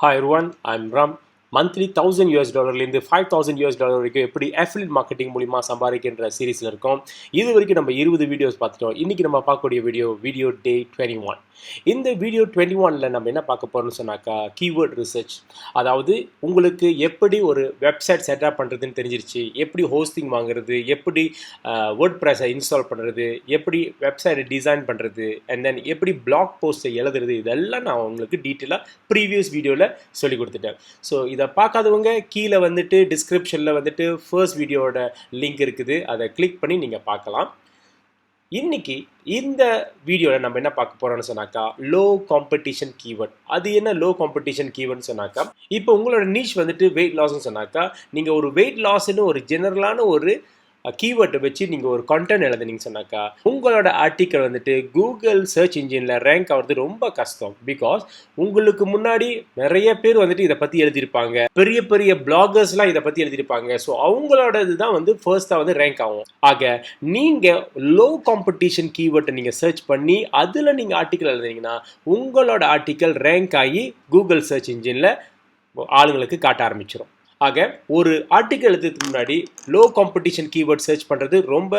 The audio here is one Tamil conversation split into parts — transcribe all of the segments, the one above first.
Hi everyone, I'm Ram. Monthly $1000 $5000 வரைக்கும் எப்படி அஃபிலியேட் மார்க்கெட்டிங் மூலிமா சம்பாதிக்கின்ற சீரீஸில் இருக்கோம். இது வரைக்கும் நம்ம 20 வீடியோஸ் பார்த்துட்டோம். இன்றைக்கி நம்ம பார்க்கக்கூடிய வீடியோ டே 21. இந்த வீடியோ 21ல் நம்ம என்ன பார்க்க போகிறோம்னு சொன்னாக்கா கீவேர்ட் ரிசர்ச். அதாவது உங்களுக்கு எப்படி ஒரு வெப்சைட் செட்டப் பண்ணுறதுன்னு தெரிஞ்சிருச்சு, எப்படி ஹோஸ்டிங் வாங்குறது, எப்படி வேர்ட் ப்ரெஸ்ஸை இன்ஸ்டால் பண்ணுறது, எப்படி வெப்சைட்டை டிசைன் பண்ணுறது, அண்ட் தென் எப்படி பிளாக் போஸ்ட்டை எழுதுறது, இதெல்லாம் நான் உங்களுக்கு டீட்டெயிலாக ப்ரீவியஸ் வீடியோவில் சொல்லி கொடுத்துட்டேன். ஸோ இதை பார்க்காதவங்க கீழே வந்துட்டு டிஸ்கிரிப்ஷனில் வந்துட்டு ஃபர்ஸ்ட் வீடியோட லிங்க் இருக்குது, அதை கிளிக் பண்ணி நீங்கள் பார்க்கலாம். இன்னைக்கு இந்த வீடியோவில் நம்ம என்ன பார்க்க போகிறோம்னு சொன்னாக்கா லோ காம்படிஷன் கீவேர்ட். அது என்ன லோ காம்படிஷன் கீவேர்ட்னு சொன்னாக்கா, இப்போ உங்களோட நீஷ் வந்துட்டு வெயிட் லாஸ்ன்னு சொன்னாக்கா, நீங்கள் ஒரு வெயிட் லாஸ்ன்னு ஒரு ஜெனரலான ஒரு கீவேர்டை வச்சு நீங்கள் ஒரு கண்டென்ட் எழுதுனீங்க சொன்னாக்கா உங்களோட ஆர்டிக்கல் வந்துட்டு கூகுள் சர்ச் இன்ஜினில் ரேங்க் ஆகிறது ரொம்ப கஷ்டம். பிகாஸ் உங்களுக்கு முன்னாடி நிறைய பேர் வந்துட்டு இதை பற்றி எழுதியிருப்பாங்க, பெரிய பெரிய பிளாகர்ஸ்லாம் இதை பற்றி எழுதியிருப்பாங்க. ஸோ அவங்களோட இதுதான் வந்து ஃபர்ஸ்ட்டாக வந்து ரேங்க் ஆகும். ஆக நீங்கள் லோ காம்படிஷன் கீவேர்டை நீங்கள் சர்ச் பண்ணி அதில் நீங்கள் ஆர்டிக்கல் எழுதுனீங்கன்னா உங்களோட ஆர்டிக்கல் ரேங்க் ஆகி கூகுள் சர்ச் இன்ஜினில் ஆளுங்களுக்கு காட்ட ஆரம்பிச்சிடும். ஆக ஒரு ஆர்டிக்கல் எழுதுறதுக்கு முன்னாடி லோ காம்படிஷன் கீவேர்ட் சர்ச் பண்ணுறது ரொம்ப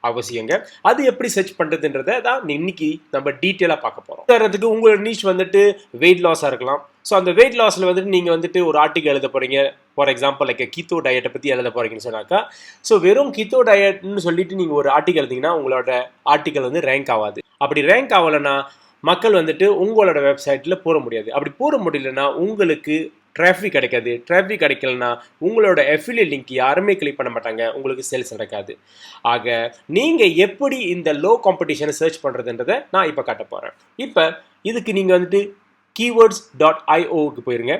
அவசியங்க. அது எப்படி சர்ச் பண்ணுறதுன்றதை தான் இன்னைக்கு நம்ம டீட்டெயிலாக பார்க்க போகிறோம். உதாரணத்துக்கு உங்களோட நீஷ் வந்துட்டு வெயிட் லாஸாக இருக்கலாம். ஸோ அந்த வெயிட் லாஸில் வந்துட்டு நீங்கள் வந்துட்டு ஒரு ஆர்டிக்கல் எழுத போகிறீங்க. ஃபார் எக்ஸாம்பிள் லைக் கீத்தோ டயட்டை பற்றி எழுத போகிறீங்கன்னு சொன்னாக்கா, ஸோ வெறும் கீத்தோ டயட்னு சொல்லிட்டு நீங்கள் ஒரு ஆர்டிக்கல் எழுதிங்கன்னா உங்களோட ஆர்டிக்கல் வந்து ரேங்க் ஆகாது. அப்படி ரேங்க் ஆகலைன்னா மக்கள் வந்துட்டு உங்களோட வெப்சைட்டில் போட முடியாது. அப்படி போட முடியலன்னா உங்களுக்கு டிராஃபிக் கிடைக்காது. டிராஃபிக் கிடைக்கலனா உங்களோட அஃபிலியேட் லிங்க் யாருமே கிளிக் பண்ண மாட்டாங்க, உங்களுக்கு சேல்ஸ் நடக்காது. ஆக நீங்கள் எப்படி இந்த லோ காம்படிஷனை சர்ச் பண்ணுறதுன்றதை நான் இப்போ காட்ட போகிறேன். இப்போ இதுக்கு நீங்கள் வந்துட்டு keywords.ioக்கு போயிருங்க.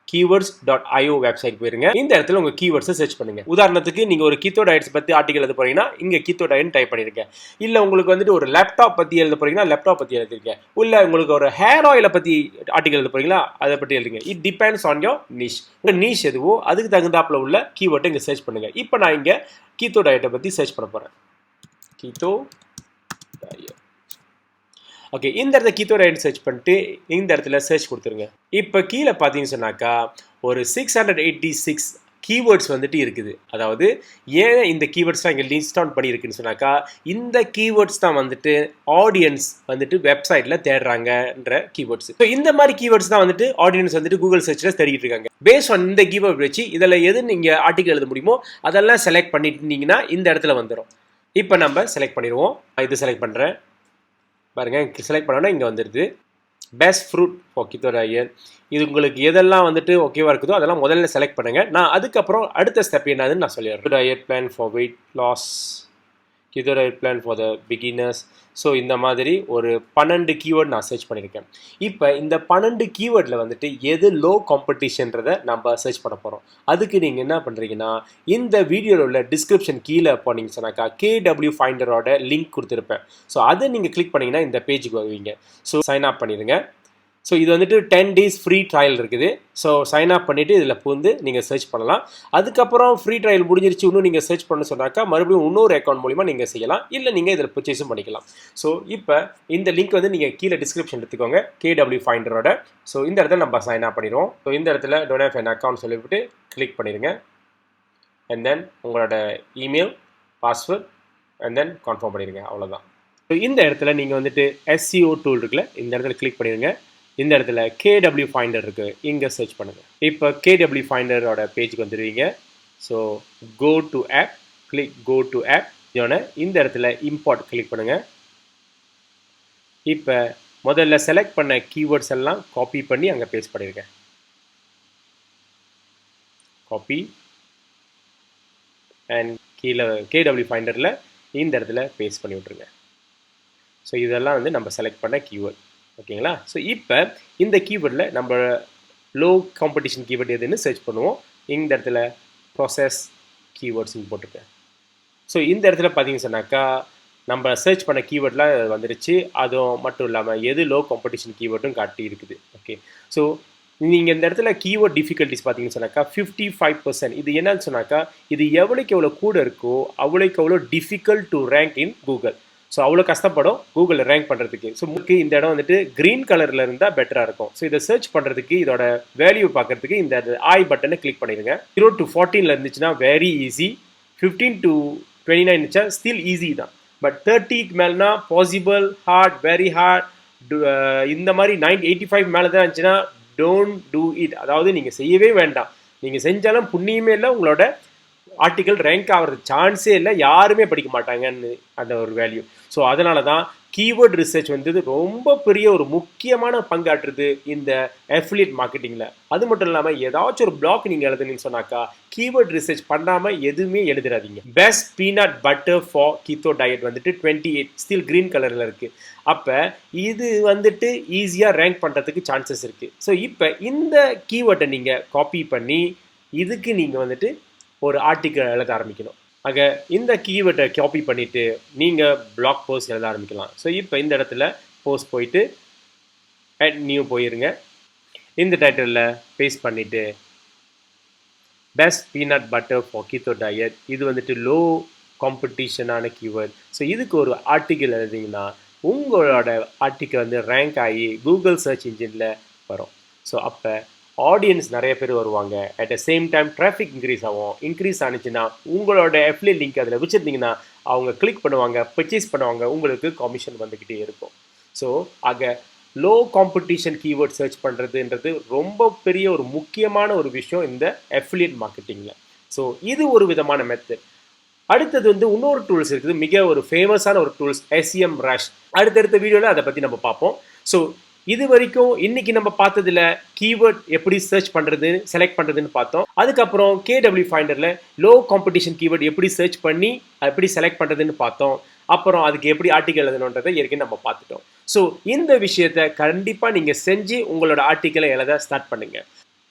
keywords.io வெப்சைட் போயிருங்க. இந்த இடத்துல உங்கள் கீவேர்ட்ஸை சர்ச் பண்ணுங்க. உதாரணத்துக்கு நீங்கள் ஒரு கீத்தோ டயட்ஸ் பற்றி ஆர்டிக்கல் எழுத போறீங்கன்னா இங்கே கீத்தோ டயட் டைப் பண்ணிருங்க. இல்லை உங்களுக்கு வந்துட்டு ஒரு லேப்டாப் பற்றி எழுத போறீங்கன்னா லேப்டாப் பற்றி எழுதிருங்க. இல்லை உங்களுக்கு ஒரு ஹேர் ஆயிலை பற்றி ஆர்டிக்கல் எழுத போறீங்களா அதை பற்றி எழுதுங்க. It depends on your niche. உங்கள் நீஷ் எதுவோ அதுக்கு தகுந்தாப்புல உள்ள கீவேர்ட்டை இங்கே சர்ச் பண்ணுங்க. இப்போ நான் இங்கே கீத்தோ டயட்டை பற்றி சர்ச் பண்ண போகிறேன். கீத்தோ டயட். ஓகே, இந்த இடத்துல கீத்தோ டயட் சர்ச் பண்ணிட்டு இந்த இடத்துல சர்ச் கொடுத்துருங்க. இப்போ கீழே பார்த்தீங்கன்னு சொன்னாக்கா ஒரு 686 கீவேர்ட்ஸ் வந்துட்டு இருக்குது. அதாவது ஏன் இந்த கீவேர்ட்ஸ்லாம் இங்கே லிஸ்ட் டவுன் பண்ணியிருக்குன்னு சொன்னாக்கா, இந்த கீவேர்ட்ஸ் தான் வந்துட்டு ஆடியன்ஸ் வந்துட்டு வெப்சைட்டில் தேடுறாங்கன்ற கீவேர்ட்ஸ். ஸோ இந்த மாதிரி கீவேர்ட்ஸ் தான் வந்துட்டு ஆடியன்ஸ் வந்துட்டு கூகுள் சர்ச்சில் தேடிட்டு இருக்காங்க. பேஸ்ட் ஆன் இந்த கீவேர்ட் வச்சு இதில் எது நீங்கள் ஆர்டிக்கல் எழுத முடியுமோ அதெல்லாம் செலக்ட் பண்ணிட்டீங்கன்னா இந்த இடத்துல வந்துடும். இப்போ நம்ம செலக்ட் பண்ணிடுவோம். இது செலக்ட் பண்ணுறேன் பாருங்க, செலக்ட் பண்ணோன்னா இங்கே வந்துடுது best fruit for keto diet. இது உங்களுக்கு எதெல்லாம் வந்துட்டு ஓகேவா இருக்குதோ அதெல்லாம் முதல்ல செலக்ட் பண்ணுங்க. நான் அதுக்கப்புறம் அடுத்த ஸ்டெப் என்னதுன்னு நான் சொல்லிடுறேன். Diet plan for weight loss, keto diet plan for the beginners. So இந்த மாதிரி ஒரு 12 கீவேர்ட் நான் சர்ச் பண்ணியிருக்கேன். இப்போ இந்த 12 கீவேர்டில் வந்துட்டு எது லோ காம்படிஷன்றதை நம்ம சர்ச் பண்ண போகிறோம். அதுக்கு நீங்கள் என்ன பண்ணுறீங்கன்னா இந்த வீடியோவில் உள்ள டிஸ்கிரிப்ஷன் கீழே போனீங்க சொன்னாக்கா KwFinderோட லிங்க் கொடுத்துருப்பேன். ஸோ அதை நீங்கள் கிளிக் பண்ணிங்கன்னா இந்த பேஜுக்கு வருவீங்க. ஸோ சைன் அப் பண்ணிடுங்க. ஸோ இது வந்துட்டு 10 days ஃப்ரீ ட்ரையல் இருக்குது. ஸோ சைன் அப் பண்ணிவிட்டு இதில் வந்து நீங்கள் சர்ச் பண்ணலாம். அதுக்கப்புறம் ஃப்ரீ ட்ரையல் முடிஞ்சிருச்சு இன்னும் நீங்கள் சர்ச் பண்ண சொன்னாக்கா மறுபடியும் இன்னொரு அக்கௌண்ட் மூலிமா நீங்கள் செய்யலாம். இல்லை நீங்கள் இதில் பர்ச்சேஸும் பண்ணிக்கலாம். ஸோ இப்போ இந்த லிங்க் வந்து நீங்கள் கீழே டிஸ்கிரிப்ஷன் எடுத்துக்கோங்க KwFinderோட. ஸோ இந்த இடத்துல நம்ம சைன் அப் பண்ணிடுவோம். ஸோ இந்த இடத்துல டோன்ட் ஹேவ் அன் அக்கௌண்ட் சொல்லிவிட்டு கிளிக் பண்ணிடுங்க. அண்ட் தென் உங்களோட email password and then confirm பண்ணிடுங்க. அவ்வளோதான். ஸோ இந்த இடத்துல நீங்கள் வந்துட்டு SEO டூல் இருக்குல்ல, இந்த இடத்துல கிளிக் பண்ணிடுங்க. இந்த இடத்துல KwFinder இருக்குது, இங்கே சர்ச் பண்ணுங்கள். இப்போ KwFinderோட பேஜுக்கு வந்துடுவீங்க. So go to app, click go to app. இந்த இடத்துல இம்போர்ட் கிளிக் பண்ணுங்கள். இப்போ முதல்ல செலக்ட் பண்ண கீவேர்ட்ஸ் எல்லாம் காப்பி பண்ணி அங்கே பேஸ்ட் பண்ணிடுங்க. காப்பி அண்ட் கீழே KwFinderல இந்த இடத்துல பேஸ்ட் பண்ணி விட்ருங்க. ஸோ இதெல்லாம் வந்து நம்ம செலக்ட் பண்ண கீவேர்ட். ஓகேங்களா? ஸோ இப்போ இந்த கீவேர்டில் நம்ம லோ காம்படிஷன் கீவேர்ட் எதுன்னு சர்ச் பண்ணுவோம். இந்த இடத்துல ப்ராசஸ் கீவேர்ட்ஸ்ன்னு போட்டிருக்கேன். ஸோ இந்த இடத்துல பார்த்தீங்கன்னு சொன்னாக்கா நம்ம சர்ச் பண்ண கீவேர்ட்லாம் வந்துருச்சு. அதுவும் மட்டும் இல்லாமல் எது லோ காம்படிஷன் கீவேர்டும் காட்டி இருக்குது. ஓகே, ஸோ நீங்கள் இந்த இடத்துல கீவேர்ட் டிஃபிகல்ட்டிஸ் பார்த்தீங்கன்னு சொன்னாக்கா 55%. இது என்னன்னு சொன்னாக்கா இது எவ்வளோக்கு எவ்வளோ கூட இருக்கோ அவ்வளோக்கு எவ்வளோ difficult to rank in Google. So அவ்வளோ கஷ்டப்படும் கூகுளில் ரேங்க் பண்ணுறதுக்கு. ஸோ முக்கிய இந்த இடம் வந்துட்டு க்ரீன் கலரில் இருந்தால் பெட்டராக இருக்கும். ஸோ இதை சர்ச் பண்ணுறதுக்கு இதோட வேல்யூ பார்க்குறதுக்கு இந்த ஐ பட்டனை கிளிக் பண்ணிடுங்க. 0 to 14 இருந்துச்சுன்னா வெரி ஈஸி, 15 to 29 இருந்துச்சா ஸ்டில் ஈஸி தான். பட் 30க்கு மேலேனா பாசிபிள், ஹார்ட், வெரி ஹார்ட், இந்த மாதிரி 85 மேலே தான் இருந்துச்சுன்னா டோன்ட் டூ இட். அதாவது நீங்கள் செய்யவே வேண்டாம். நீங்கள் செஞ்சாலும் புண்ணியமே இல்லை, உங்களோட ஆர்டிக்கல் ரேங்க் ஆகிறது சான்ஸே இல்லை, யாருமே படிக்க மாட்டாங்கன்னு அந்த ஒரு வேல்யூ. ஸோ அதனால தான் கீவேர்ட் ரிசர்ச் வந்து ரொம்ப பெரிய ஒரு முக்கியமான பங்காற்றுது இந்த அஃபிலியேட் மார்க்கெட்டிங்கில். அது மட்டும் இல்லாமல் ஏதாச்சும் ஒரு பிளாக் நீங்கள் எழுதுனீங்கன்னு சொன்னாக்கா கீவேர்ட் ரிசர்ச் பண்ணாமல் எதுவுமே எழுதிடாதீங்க. Best peanut butter for keto diet வந்துட்டு 28 ஸ்டில் க்ரீன் கலரில் இருக்குது. அப்போ இது வந்துட்டு ஈஸியாக ரேங்க் பண்ணுறதுக்கு சான்சஸ் இருக்குது. ஸோ இப்போ இந்த கீவேர்டை நீங்கள் காப்பி பண்ணி இதுக்கு நீங்கள் வந்துட்டு ஒரு ஆர்டிக்கல் எழுத ஆரம்பிக்கணும். ஆக இந்த கீவேர்டை காப்பி பண்ணிவிட்டு நீங்கள் பிளாக் போஸ்ட் எழுத ஆரம்பிக்கலாம். ஸோ இப்போ இந்த இடத்துல போஸ்ட் போயிட்டு அட் நியூ போயிருங்க. இந்த டைட்டிலில் பேஸ்ட் பண்ணிவிட்டு best peanut butter for keto diet, இது வந்துட்டு லோ காம்படிஷனான கீவேர்ட். ஸோ இதுக்கு ஒரு ஆர்டிக்கல் எழுதிங்கன்னா உங்களோட ஆர்டிக்கல் வந்து ரேங்க் ஆகி கூகுள் சர்ச் இன்ஜினில் வரும். ஸோ அப்போ ஆடியன்ஸ் நிறைய பேர் வருவாங்க. At the same time traffic increase ஆகும். இன்க்ரீஸ் ஆனிச்சுன்னா உங்களோட அஃபிலியேட் லிங்க் அதில் வச்சுருந்தீங்கன்னா அவங்க கிளிக் பண்ணுவாங்க, பர்ச்சேஸ் பண்ணுவாங்க, உங்களுக்கு கமிஷன் வந்துக்கிட்டே இருக்கும். ஸோ ஆக லோ காம்படிஷன் கீவேர்ட் சர்ச் பண்ணுறதுன்றது ரொம்ப பெரிய ஒரு முக்கியமான ஒரு விஷயம் இந்த அஃபிலியேட் மார்க்கெட்டிங்கில். ஸோ இது ஒரு விதமான மெத்தட். அடுத்தது வந்து இன்னொரு டூல்ஸ் இருக்குது, மிக ஒரு ஃபேமஸான ஒரு டூல்ஸ் SEM ரஷ். அடுத்தடுத்த வீடியோவில் அதை பற்றி நம்ம பார்ப்போம். ஸோ இது வரைக்கும் இன்னைக்கு நம்ம பார்த்ததுல கீவேர்ட் எப்படி சர்ச் பண்ணுறது, செலக்ட் பண்ணுறதுன்னு பார்த்தோம். அதுக்கப்புறம் KwFinderல லோ காம்படிஷன் கீவேர்ட் எப்படி சர்ச் பண்ணி எப்படி செலக்ட் பண்ணுறதுன்னு பார்த்தோம். அப்புறம் அதுக்கு எப்படி ஆர்டிக்கல் எழுதணுன்றதை ஏற்கனவே நம்ம பார்த்துட்டோம். ஸோ இந்த விஷயத்தை கண்டிப்பாக நீங்கள் செஞ்சு உங்களோட ஆர்டிக்கலை எழுத ஸ்டார்ட் பண்ணுங்கள்.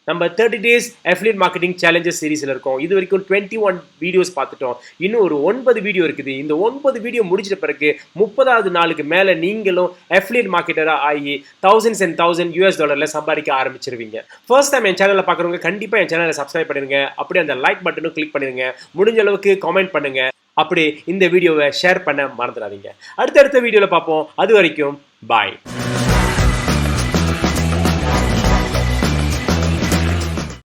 நம்ம 30 days அஃபிலியேட் மார்க்கெட்டிங் சேலஞ்சஸ் சீரீஸில் இருக்கோம். இது வரைக்கும் 21 வீடியோஸ் பார்த்துட்டோம். இன்னும் ஒரு 9 வீடியோ இருக்குது. இந்த 9 வீடியோ முடிச்சிட்ட பிறகு 30வது நாளுக்கு மேலே நீங்களும் அஃபிலியேட் மார்க்கெட்டராக ஆகி thousands and $1000 சம்பாதிக்க ஆரம்பிச்சிருவீங்க. ஃபர்ஸ்ட் டைம் என் சேனலில் பார்க்குறவங்க கண்டிப்பாக என் சேனலை சப்ஸ்கிரைப் பண்ணிடுங்க. அப்படியே அந்த லைக் பட்டனும் கிளிக் பண்ணிடுங்க. முடிஞ்ச அளவுக்கு காமெண்ட் பண்ணுங்க. அப்படியே இந்த வீடியோவை ஷேர் பண்ண மறந்துடாதீங்க. அடுத்தடுத்த வீடியோவில் பார்ப்போம். அது வரைக்கும் பாய்.